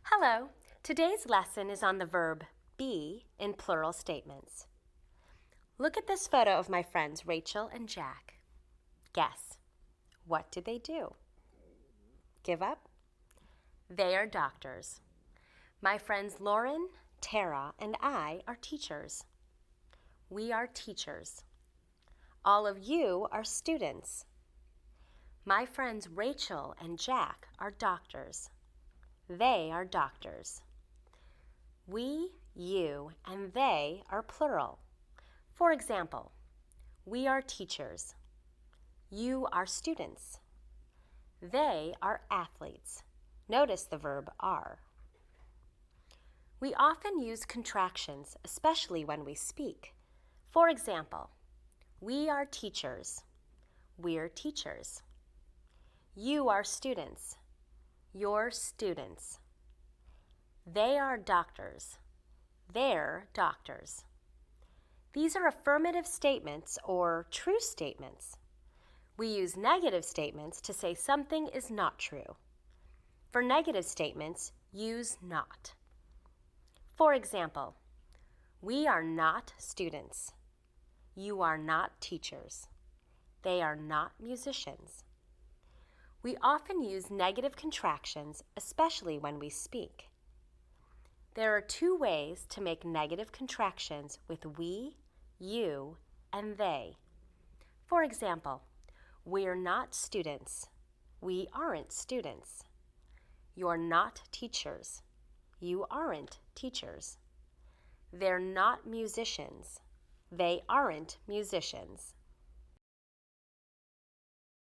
Hello. Today's lesson is on the verb be in plural statements. Look at this photo of my friends Rachel and Jack. Guess, what do they do? Give up? They are doctors. My friends Lauren, Tara, and I are teachers. We are teachers. All of you are students. My friends Rachel and Jack are doctors. They are doctors. We, you, and they are plural. For example, we are teachers. You are students. They are athletes. Notice the verb are. We often use contractions, especially when we speak. For example, we are teachers. We're teachers. You are students. You're students. They are doctors. They're doctors. These are affirmative statements or true statements. We use negative statements to say something is not true. For negative statements, use not. For example, we are not students. You are not teachers. They are not musicians. We often use negative contractions, especially when we speak. There are two ways to make negative contractions with we, you, and they. For example, we're not students. We aren't students. You're not teachers. You aren't teachers. They're not musicians. They aren't musicians.